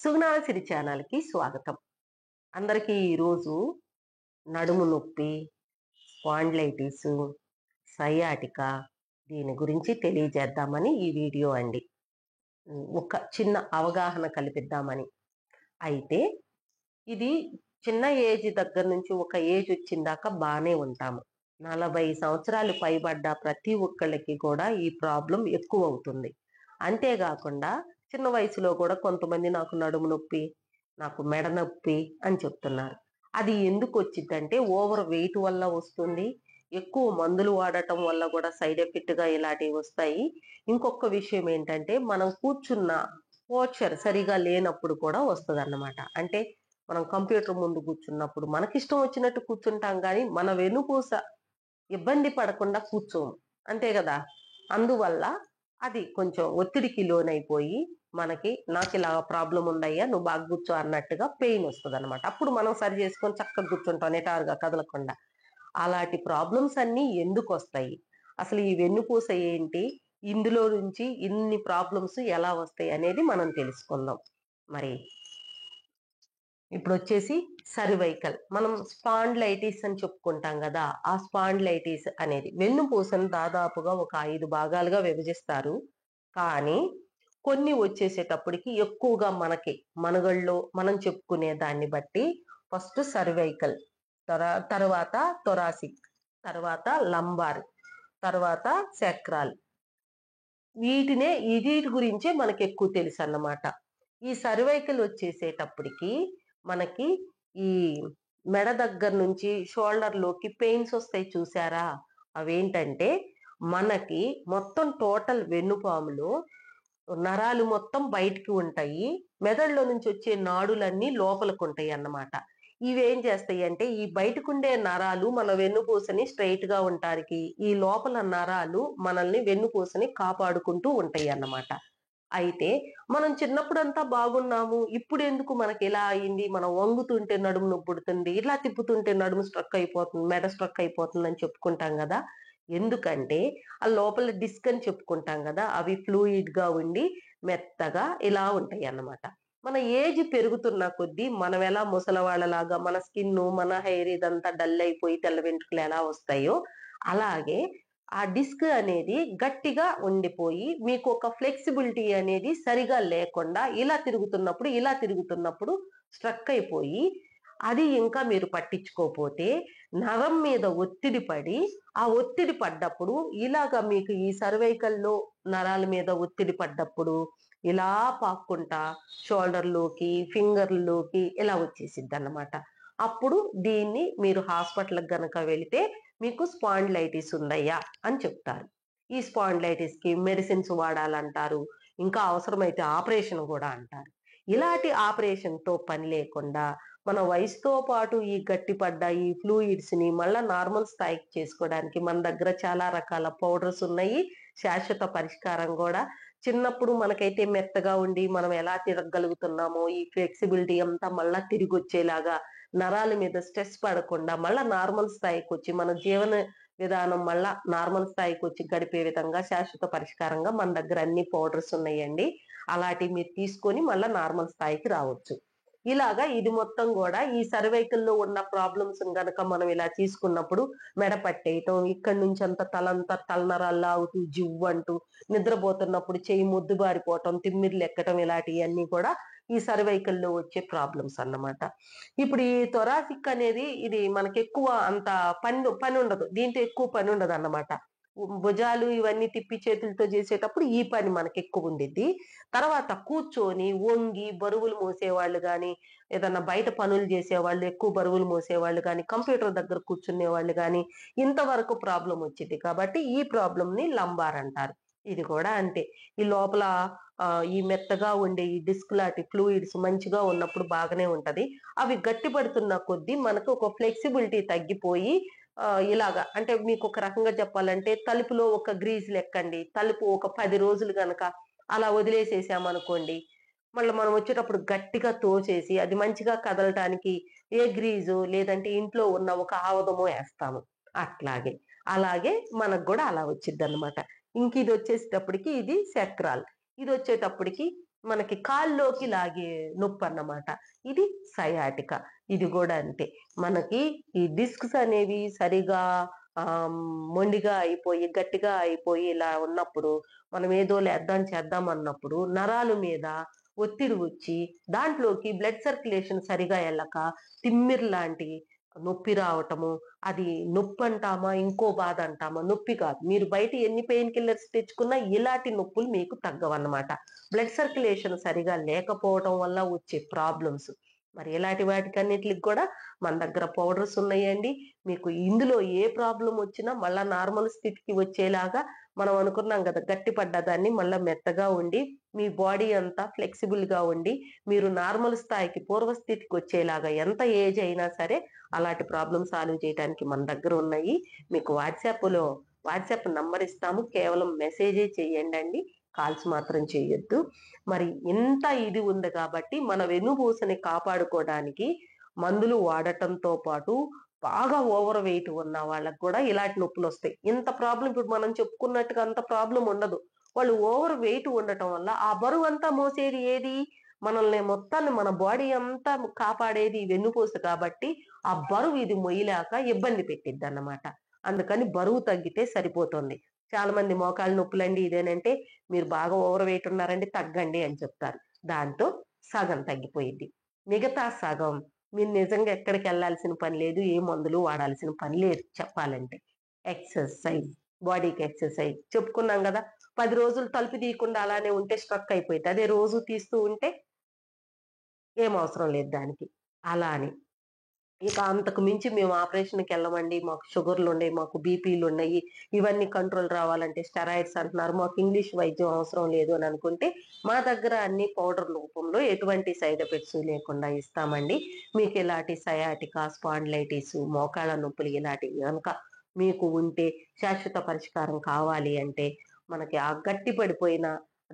సుగుణాల సిరి ఛానల్‌కి స్వాగతం. అందరికీ ఈరోజు నడుము నొప్పి, స్పాండిలైటిసు, సయాటికా దీని గురించి తెలియజేద్దామని ఈ వీడియో అండి. ఒక చిన్న అవగాహన కల్పిద్దామని. అయితే ఇది చిన్న ఏజ్ దగ్గర నుంచి ఒక ఏజ్ వచ్చిందాకా బానే ఉంటాము. 40 సంవత్సరాలు పైబడ్డ ప్రతి ఒక్కళ్ళకి కూడా ఈ ప్రాబ్లమ్ ఎక్కువవుతుంది. అంతేగాకుండా చిన్న వయసులో కూడా కొంతమంది నాకు నడుము నొప్పి, నాకు మెడ నొప్పి అని చెప్తున్నారు. అది ఎందుకు వచ్చిద్దంటే ఓవర్ వెయిట్ వల్ల వస్తుంది. ఎక్కువ మందులు వాడటం వల్ల కూడా సైడ్ ఎఫెక్ట్‌గా ఇలాంటివి వస్తాయి. ఇంకొక విషయం ఏంటంటే మనం కూర్చున్న పోస్చర్ సరిగా లేనప్పుడు కూడా వస్తదన్నమాట. అంటే మనం కంప్యూటర్ ముందు కూర్చున్నప్పుడు మనకిష్టం వచ్చినట్టు కూర్చుంటాం గానీ, మన వెన్నుపూస ఇబ్బంది పడకుండా కూర్చోము. అంతే గదా! అందువల్ల అది కొంచెం ఒత్తిడికి లోనైపోయి మనకి నాకిలా ప్రాబ్లమ్ ఉందయ్యా నువ్వు బాగా కూర్చో అన్నట్టుగా పెయిన్ వస్తదనమాట. అప్పుడు మనం సరి చేసుకొని చక్కగా కూర్చుంటాం నిటారుగా కదలకుండా. అలాంటి ప్రాబ్లమ్స్ అన్నీ ఎందుకొస్తాయి? అసలు ఈ వెన్నుపూస ఏంటి? ఇందులో నుంచి ఇన్ని ప్రాబ్లమ్స్ ఎలా వస్తాయి అనేది మనం తెలుసుకుందాం. మరి ఇప్పుడొచ్చేసి సర్వైకల్. మనం స్పాండిలైటిస్ అని చెప్పుకుంటాం గదా! ఆ స్పాండిలైటిస్ అనేది వెన్నుపూసను దాదాపుగా ఒక 5 భాగాలుగా విభజిస్తారు. కానీ కొన్ని వచ్చేసేటప్పటికి ఎక్కువగా మనకి మనుగడలో మనం చెప్పుకునే దాన్ని బట్టి ఫస్ట్ సర్వైకల్, తర్వాత థొరాసిక్, తర్వాత లంబార్, తర్వాత సాక్రల్. వీటి గురించే మనకెక్కువ తెలుసన్నమాట. ఈ సర్వైకల్ వచ్చేసేటప్పటికి మనకి ఈ మెడ దగ్గర నుంచి షోల్డర్‌లోకి పెయిన్స్ వస్తాయి చూసారా? అవేంటంటే మనకి మొత్తం టోటల్ వెన్నుపాములో నరాలు మొత్తం బయటికి ఉంటాయి. మెదడులో నుంచి వచ్చే నాడులన్నీ లోపలికుంటాయన్నమాట. ఇవేం చేస్తాయంటే ఈ బయటకుండే నరాలు మన వెన్నుపూసని స్ట్రెయిట్‌గా ఉంటానికి, ఈ లోపల నరాలు మనల్ని వెన్నుపూసని కాపాడుకుంటూ ఉంటాయన్నమాట. అయితే మనం చిన్నప్పుడంతా బాగున్నాము. ఇప్పుడెందుకు మనకిలా అయింది? మనం వంగుతుంటే నడుము నొప్పుడుతుంది. ఇలా తిప్పుతుంటే నడుము స్ట్రక్ అయిపోతుంది. మెడ స్ట్రక్ అయిపోతుందని చెప్పుకుంటాం గదా! ఎందుకంటే ఆ లోపల డిస్క్ అని చెప్పుకుంటాం గదా! అవి ఫ్లూయిడ్‌గా ఉండి మెత్తగా ఇలా ఉంటాయన్నమాట. మన ఏజ్ పెరుగుతున్న కొద్దీ మనం ఎలా ముసలవాళ్ళలాగా మన స్కిన్ను, మన హెయిర్ ఇదంతా డల్ అయిపోయి తెల్ల వెంట్రుకలు ఎలా వస్తాయో, అలాగే ఆ డిస్క్ అనేది గట్టిగా ఉండిపోయి మీకు ఒక ఫ్లెక్సిబిలిటీ అనేది సరిగా లేకుండా ఇలా తిరుగుతున్నప్పుడు స్ట్రక్ అయిపోయి అది ఇంకా మీరు పట్టించుకోపోతే నరం మీద ఒత్తిడి పడి ఆ ఒత్తిడి పడ్డప్పుడు ఇలాగ మీకు ఈ సర్వైకల్‌లో నరాల మీద ఒత్తిడి పడ్డప్పుడు ఇలా పాక్కుంటా షోల్డర్‌లోకి, ఫింగర్‌లోకి ఇలా వచ్చేసిద్దన్నమాట. అప్పుడు దీన్ని మీరు హాస్పిటల్‌కి గనక వెళితే మీకు స్పాండిలైటిస్ ఉందయ్యా అని చెప్తారు. ఈ స్పాండిలైటిస్‌కి మెడిసిన్స్ వాడాలంటారు. ఇంకా అవసరమైతే ఆపరేషన్ గూడా అంటారు. ఇలాంటి ఆపరేషన్‌తో పని లేకుండా మన వయసుతో పాటు ఈ గట్టిపడ్డ ఈ ఫ్లూయిడ్స్‌ని మళ్ళా నార్మల్ స్థాయికి చేసుకోవడానికి మన దగ్గర చాలా రకాల పౌడర్స్ ఉన్నాయి. శాశ్వత పరిష్కారం గూడా. చిన్నప్పుడు మనకైతే మెత్తగా ఉండి మనం ఎలా తిరగగలుగుతున్నామో ఈ ఫ్లెక్సిబిలిటీ అంతా మళ్ళా తిరిగొచ్చేలాగా నరాల మీద స్ట్రెస్ పడకుండా మళ్ళా నార్మల్ స్థాయికొచ్చి మన జీవన విధానం మళ్ళా నార్మల్ స్థాయికొచ్చి గడిపే విధంగా శాశ్వత పరిష్కారంగా మన దగ్గర అన్ని పౌడర్స్ ఉన్నాయండి. అలాంటివి మీరు తీసుకొని మళ్ళా నార్మల్ స్థాయికి రావచ్చు. ఇలాగా ఇది మొత్తం గూడా ఈ సర్వైకల్‌లో ఉన్న ప్రాబ్లమ్స్‌ని గనక మనం ఇలా తీసుకున్నప్పుడు మెడ పట్టేయటం, ఇక్కడి నుంచి అంతా తలంతా తలనరాలు లాగుతూ జివ్వంటూ, నిద్రపోతున్నప్పుడు చెయ్యి మొద్దుబారిపోవటం, తిమ్మిర్లెక్కటం ఇలాంటియన్నీ కూడా ఈ సర్వైకల్‌లో వచ్చే ప్రాబ్లమ్స్ అన్నమాట. ఇప్పుడు ఈ థొరాసిక్ అనేది ఇది మనకెక్కువ అంత పనుండదు. దీంతో ఎక్కువ పనుండదన్నమాట. భుజాలు ఇవన్నీ తిప్పి చేతులతో చేసేటప్పుడు ఈ పని మనకెక్కువ ఉండిద్ది. తర్వాత కూర్చొని, వంగి బరువులు మోసేవాళ్ళు గాని, ఏదన్నా బయట పనులు జేసేవాళ్ళు, ఎక్కువ బరువులు మోసేవాళ్ళు గాని, కంప్యూటర్ దగ్గర కూర్చునేవాళ్ళు గాని, ఇంతవరకు ప్రాబ్లమ్ వచ్చిద్ది కాబట్టి ఈ ప్రాబ్లమ్‌ని లంబార్ అంటారు. ఇది కూడా అంతే. ఈ లోపల ఈ మెత్తగా ఉండే ఈ డిస్క్ లాంటి ఫ్లూయిడ్స్ మంచిగా ఉన్నప్పుడు బాగానే ఉంటది. అవి గట్టిపడుతున్న కొద్దీ మనకు ఒక ఫ్లెక్సిబిలిటీ తగ్గిపోయి ఇలాగా అంటే మీకొక రకంగా చెప్పాలంటే తలుపులో ఒక గ్రీజ్ లెక్కండి. తలుపు ఒక 10 రోజులు గనక అలా వదిలేసేసామనుకోండి. మళ్ళా మనం వచ్చేటప్పుడు గట్టిగా తోసేసి అది మంచిగా కదలటానికి ఏ గ్రీజో లేదంటే ఇంట్లో ఉన్న ఒక ఆవదమో ఏస్తాము. అట్లాగే. అలాగే మనకు గూడా అలా వచ్చిద్దనమాట. ఇంకిదొచ్చేసేటప్పటికి ఇది సాక్రల్. ఇదొచ్చేటప్పటికి మనకి కాల్లోకి లాగే నొప్పి అన్నమాట. ఇది సయాటిక. ఇది కూడా అంతే. మనకి ఈ డిస్క్స్ అనేవి సరిగా మొండిగా అయిపోయి, గట్టిగా అయిపోయి ఇలా ఉన్నప్పుడు, మనం ఏదో లేద్దాం చేద్దాం అన్నప్పుడు నరాల మీద ఒత్తిడి వచ్చి, దాంట్లోకి బ్లడ్ సర్క్యులేషన్ సరిగా ఎళ్ళక తిమ్మిరి లాంటి నొప్పి రావటము. అది నొప్పి అంటామా? ఇంకో బాధ అంటామా? నొప్పి కాదు. మీరు బయట ఎన్ని పెయిన్ కిల్లర్స్ తెచ్చుకున్నా ఇలాంటి నొప్పులు మీకు తగ్గవన్నమాట. బ్లడ్ సర్క్యులేషన్ సరిగా లేకపోవటం వల్ల వచ్చే ప్రాబ్లమ్స్. మరి ఇలాంటి వాటికన్నిటికి కూడా మన దగ్గర పౌడర్స్ ఉన్నాయండి. మీకు ఇందులో ఏ ప్రాబ్లమ్ వచ్చినా మళ్ళా నార్మల్ స్థితికి వచ్చేలాగా మనం అనుకున్నాం కదా, గట్టిపడ్డ దాన్ని మళ్ళా మెత్తగా ఉండి, మీ బాడీ అంతా ఫ్లెక్సిబుల్ గా ఉండి, మీరు నార్మల్ స్థాయికి పూర్వస్థితికి వచ్చేలాగా ఎంత ఏజ్ అయినా సరే అలాంటి ప్రాబ్లమ్ సాల్వ్ చేయడానికి మన దగ్గర ఉన్నాయి. మీకు వాట్సాప్ నంబర్ ఇస్తాము. కేవలం మెసేజే చేయండి, కాల్స్ మాత్రం చేయొద్దు. మరి ఇంత ఇది ఉంది కాబట్టి మన వెన్నుపూసని కాపాడుకోవడానికి మందులు వాడటంతో పాటు బాగా ఓవర్ వెయిట్ ఉన్న వాళ్ళకి కూడా ఇలాంటి నొప్పులు వస్తాయి. ఇంత ప్రాబ్లం ఇప్పుడు మనం చెప్పుకున్నట్టుగా అంత ప్రాబ్లం ఉండదు. వాళ్ళు ఓవర్ వెయిట్ ఉండటం వల్ల ఆ బరువు అంతా మోసేది ఏది? మనల్ని మొత్తాన్ని, మన బాడీ అంతా కాపాడేది వెన్నుపూస కాబట్టి ఆ బరువు ఇది మొయ్యలేక ఇబ్బంది పెట్టిద్ది అన్నమాట. అందుకని బరువు తగ్గితే సరిపోతుంది. చాలా మంది మోకాళ్ళ నొప్పులండి ఇదేనంటే, మీరు బాగా ఓవర్ వెయిట్ ఉన్నారండి తగ్గండి అని చెప్తారు. దాంతో సగం తగ్గిపోయింది. మిగతా సగం మీరు నిజంగా ఎక్కడికి వెళ్ళాల్సిన పని లేదు, ఏ మందులు వాడాల్సిన పని లేదు చెప్పాలంటే. ఎక్సర్సైజ్, బాడీకి ఎక్సర్సైజ్ చెప్పుకున్నాం కదా. 10 రోజులు తలుపు తీయకుండా అలానే ఉంటే స్ట్రక్ అయిపోయింది. అదే రోజు తీస్తూ ఉంటే ఏం అవసరం లేదు దానికి. అలా అని ఇక అంతకు మించి మేము ఆపరేషన్‌కి వెళ్ళమండి. మాకు షుగర్‌లున్నాయి, మాకు బీపీలున్నాయి. ఇవన్నీ కంట్రోల్ రావాలంటే స్టెరాయిడ్స్ అంటున్నారు. మాకు ఇంగ్లీష్ వైద్యం అవసరం లేదు అని అనుకుంటే, మా దగ్గర అన్ని పౌడర్ రూపంలో ఎటువంటి సైడ్ ఎఫెక్ట్స్ లేకుండా ఇస్తామండి. మీకు ఇలాంటి సయాటికా, స్పాండిలైటిస్, మోకాళ్ళ నొప్పులు ఇలాంటివి గనక మీకు ఉంటే, శాశ్వత పరిష్కారం కావాలి అంటే, మనకి ఆ గట్టి పడిపోయిన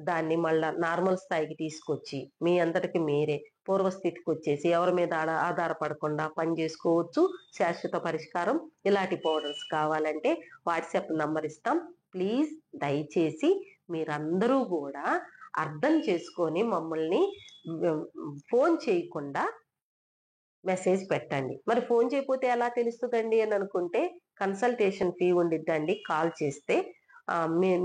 దాన్ని మళ్ళా నార్మల్ స్థాయికి తీసుకొచ్చి, మీ అంతటికి మీరే పూర్వస్థితికి వచ్చేసి ఎవరి మీద ఆధారపడకుండా పని చేసుకోవచ్చు. శాశ్వత పరిష్కారం. ఇలాంటి పౌడర్స్ కావాలంటే వాట్సాప్ నంబర్ ఇస్తాం. ప్లీజ్ దయచేసి మీరందరూ కూడా అర్థం చేసుకొని మమ్మల్ని ఫోన్ చేయకుండా మెసేజ్ పెట్టండి. మరి ఫోన్ చేయకపోతే ఎలా తెలుస్తుందండి అని అనుకుంటే, కన్సల్టేషన్ ఫీ ఉండిద్దండి కాల్ చేస్తే.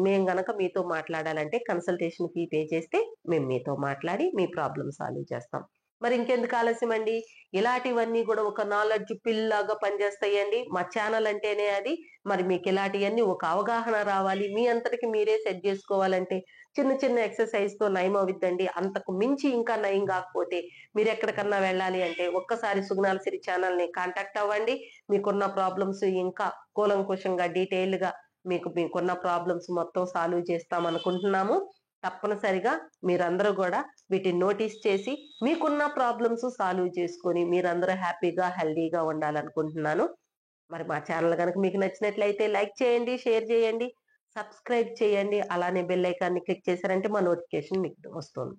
మేము గనక మీతో మాట్లాడాలంటే కన్సల్టేషన్ ఫీ పే చేస్తే మేము మీతో మాట్లాడి మీ ప్రాబ్లమ్ సాల్వ్ చేస్తాం. మరి ఇంకెందుకు ఆలస్యం అండి? ఇలాంటివన్నీ కూడా ఒక నాలెడ్జ్ పిల్ లాగా పనిచేస్తాయండి. మా ఛానల్ అంటేనే అది. మరి మీకు ఇలాంటివన్నీ ఒక అవగాహన రావాలి. మీ అంతటికి మీరే సెట్ చేసుకోవాలంటే చిన్న చిన్న ఎక్సర్సైజ్ తో నయం అవుద్దండి. అంతకు మించి ఇంకా నయం కాకపోతే మీరు ఎక్కడికన్నా వెళ్ళాలి అంటే ఒక్కసారి సుగుణాల సిరి ఛానల్ ని కాంటాక్ట్ అవ్వండి. మీకున్న ప్రాబ్లమ్స్ ఇంకా కూలంకుషంగా డీటెయిల్ గా మీకున్న ప్రాబ్లమ్స్ మొత్తం సాల్వ్ చేస్తాం అనుకుంటున్నాము. తప్పనిసరిగా మీరందరూ కూడా వీటిని నోటీస్ చేసి మీకున్న ప్రాబ్లమ్స్ సాల్వ్ చేసుకొని మీరందరూ హ్యాపీగా హెల్దీగా ఉండాలనుకుంటున్నాను. మరి మా ఛానల్ కనుక మీకు నచ్చినట్లయితే లైక్ చేయండి, షేర్ చేయండి, సబ్స్క్రైబ్ చేయండి. అలానే బెల్ ఐకాన్ని క్లిక్ చేశారంటే మా నోటిఫికేషన్ మీకు వస్తుంది.